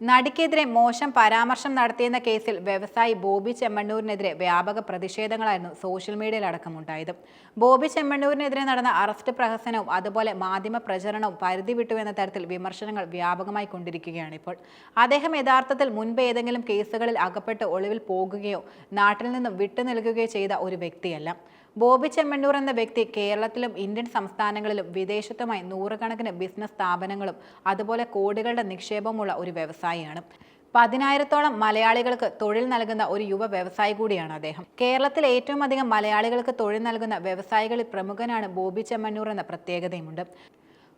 നടിക്കെതിരെ മോശം പരാമർശം നടത്തിയെന്ന കേസിൽ വ്യവസായി ബോബി ചെമ്മണ്ണൂരിനെതിരെ വ്യാപക പ്രതിഷേധങ്ങളായിരുന്നു സോഷ്യൽ മീഡിയയിലടക്കമുണ്ടായത്. ബോബി ചെമ്മണ്ണൂരിനെതിരെ നടന്ന അറസ്റ്റ് പ്രഹസനവും അതുപോലെ മാധ്യമ പ്രചരണവും പരിധി വിട്ടുവെന്ന തരത്തിൽ വിമർശനങ്ങൾ വ്യാപകമായി കൊണ്ടിരിക്കുകയാണ് ഇപ്പോൾ. അദ്ദേഹം യഥാർത്ഥത്തിൽ മുൻപ് ഏതെങ്കിലും കേസുകളിൽ അകപ്പെട്ട് ഒളിവിൽ പോകുകയോ നാട്ടിൽ നിന്നും വിട്ടുനിൽക്കുകയോ ചെയ്ത ഒരു വ്യക്തിയല്ല. ബോബി ചെമ്മണ്ണൂർ എന്ന വ്യക്തി കേരളത്തിലും ഇന്ത്യൻ സംസ്ഥാനങ്ങളിലും വിദേശത്തുമായി നൂറുകണക്കിന് ബിസിനസ് സ്ഥാപനങ്ങളും അതുപോലെ കോടികളുടെ നിക്ഷേപമുള്ള ഒരു വ്യവസായിയാണ്. 10,000-ഓളം മലയാളികൾക്ക് തൊഴിൽ നൽകുന്ന ഒരു യുവ വ്യവസായി കൂടിയാണ് അദ്ദേഹം. കേരളത്തിൽ ഏറ്റവും അധികം മലയാളികൾക്ക് തൊഴിൽ നൽകുന്ന വ്യവസായികളിൽ പ്രമുഖനാണ് ബോബി ചെമ്മണ്ണൂർ എന്ന പ്രത്യേകതയുമുണ്ട്.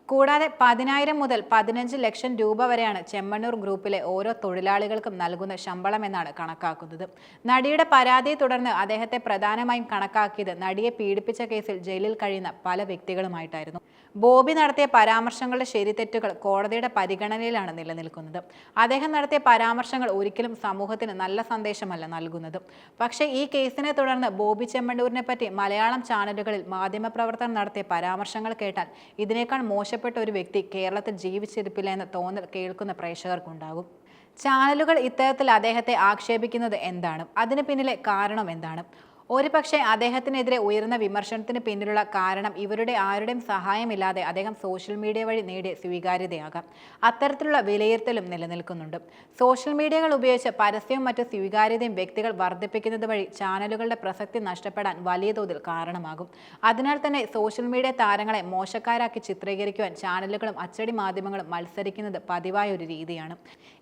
കൂടാതെ 10,000 മുതൽ 15 ലക്ഷം രൂപ വരെയാണ് ചെമ്മണ്ണൂർ ഗ്രൂപ്പിലെ ഓരോ തൊഴിലാളികൾക്കും നൽകുന്ന ശമ്പളം എന്നാണ് കണക്കാക്കുന്നത്. നടിയുടെ പരാതിയെ തുടർന്ന് അദ്ദേഹത്തെ പ്രധാനമായും കണക്കാക്കിയത് നടിയെ പീഡിപ്പിച്ച കേസിൽ ജയിലിൽ കഴിയുന്ന പല വ്യക്തികളുമായിട്ടായിരുന്നു. ബോബി നടത്തിയ പരാമർശങ്ങളുടെ ശരിതെറ്റുകൾ കോടതിയുടെ പരിഗണനയിലാണ് നിലനിൽക്കുന്നത്. അദ്ദേഹം നടത്തിയ പരാമർശങ്ങൾ ഒരിക്കലും സമൂഹത്തിന് നല്ല സന്ദേശമല്ല നൽകുന്നത്. പക്ഷേ ഈ കേസിനെ തുടർന്ന് ബോബി ചെമ്മണ്ണൂരിനെ പറ്റി മലയാളം ചാനലുകളിൽ മാധ്യമപ്രവർത്തകർ നടത്തിയ പരാമർശങ്ങൾ കേട്ടാൽ ഇതിനേക്കാൾ മോശപ്പെട്ട ഒരു വ്യക്തി കേരളത്തിൽ ജീവിച്ചിരിപ്പില്ല എന്ന തോന്നൽ കേൾക്കുന്ന പ്രേക്ഷകർക്കുണ്ടാകും. ചാനലുകൾ ഇത്തരത്തിൽ അദ്ദേഹത്തെ ആക്ഷേപിക്കുന്നത് എന്താണ്? അതിന് പിന്നിലെ കാരണം എന്താണ്? ഒരുപക്ഷെ അദ്ദേഹത്തിനെതിരെ ഉയർന്ന വിമർശനത്തിന് പിന്നിലുള്ള കാരണം ഇവരുടെ ആരുടെയും സഹായമില്ലാതെ അദ്ദേഹം സോഷ്യൽ മീഡിയ വഴി നേടിയ സ്വീകാര്യതയാകാം. അത്തരത്തിലുള്ള വിലയിരുത്തലും നിലനിൽക്കുന്നുണ്ട്. സോഷ്യൽ മീഡിയകൾ ഉപയോഗിച്ച് പരസ്യവും മറ്റു സ്വീകാര്യതയും വ്യക്തികൾ വർദ്ധിപ്പിക്കുന്നത് വഴി ചാനലുകളുടെ പ്രസക്തി നഷ്ടപ്പെടാൻ വലിയ തോതിൽ കാരണമാകും. അതിനാൽ തന്നെ സോഷ്യൽ മീഡിയ താരങ്ങളെ മോശക്കാരാക്കി ചിത്രീകരിക്കുവാൻ ചാനലുകളും അച്ചടി മാധ്യമങ്ങളും മത്സരിക്കുന്നത് പതിവായ ഒരു രീതിയാണ്.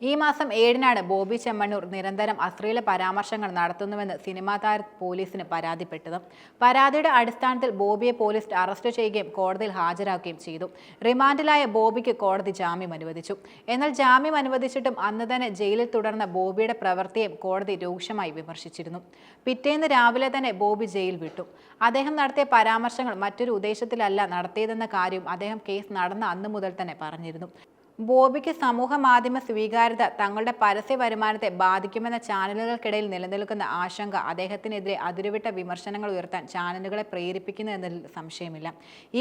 ഈ മാസം 7-നാണ് ബോബി ചെമ്മണ്ണൂർ നിരന്തരം അശ്ലീല പരാമർശങ്ങൾ നടത്തുന്നുവെന്ന് സിനിമാ താര പോലീസ് പരാതിപ്പെട്ടത്. പരാതിയുടെ അടിസ്ഥാനത്തിൽ ബോബിയെ പോലീസ് അറസ്റ്റ് ചെയ്യുകയും കോടതിയിൽ ഹാജരാക്കുകയും ചെയ്തു. റിമാൻഡിലായ ബോബിക്ക് കോടതി ജാമ്യം അനുവദിച്ചു. എന്നാൽ ജാമ്യം അനുവദിച്ചിട്ടും അന്ന് തന്നെ ജയിലിൽ തുടർന്ന ബോബിയുടെ പ്രവൃത്തിയെ കോടതി രൂക്ഷമായി വിമർശിച്ചിരുന്നു. പിറ്റേന്ന് രാവിലെ തന്നെ ബോബി ജയിൽ വിട്ടു. അദ്ദേഹം നടത്തിയ പരാമർശങ്ങൾ മറ്റൊരു ഉദ്ദേശത്തിലല്ല നടത്തിയതെന്ന കാര്യവും അദ്ദേഹം കേസ് നടന്ന അന്ന് മുതൽ തന്നെ പറഞ്ഞിരുന്നു. ബോബിക്ക് സമൂഹ മാധ്യമ സ്വീകാര്യത തങ്ങളുടെ പരസ്യ വരുമാനത്തെ ബാധിക്കുമെന്ന ചാനലുകൾക്കിടയിൽ നിലനിൽക്കുന്ന ആശങ്ക അദ്ദേഹത്തിനെതിരെ അതിരുവിട്ട വിമർശനങ്ങൾ ഉയർത്താൻ ചാനലുകളെ പ്രേരിപ്പിക്കുന്നു എന്നതിൽ സംശയമില്ല.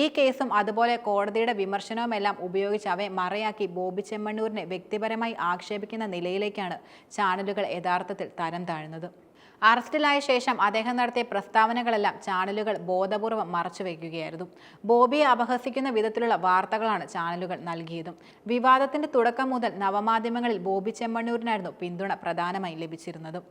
ഈ കേസും അതുപോലെ കോടതിയുടെ വിമർശനവുമെല്ലാം ഉപയോഗിച്ച് അവയെ മറയാക്കി ബോബി ചെമ്മണ്ണൂരിനെ വ്യക്തിപരമായി ആക്ഷേപിക്കുന്ന നിലയിലേക്കാണ് ചാനലുകൾ യഥാർത്ഥത്തിൽ തരം താഴുന്നത്. അറസ്റ്റിലായ ശേഷം അദ്ദേഹം നടത്തിയ പ്രസ്താവനകളെല്ലാം ചാനലുകൾ ബോധപൂർവം മറച്ചുവെക്കുകയായിരുന്നു. ബോബിയെ അപഹസിക്കുന്ന വിധത്തിലുള്ള വാർത്തകളാണ് ചാനലുകൾ നൽകിയതും. വിവാദത്തിന്റെ തുടക്കം മുതൽ നവമാധ്യമങ്ങളിൽ ബോബി ചെമ്മണ്ണൂരിനായിരുന്നു പിന്തുണ പ്രധാനമായി ലഭിച്ചിരുന്നത്.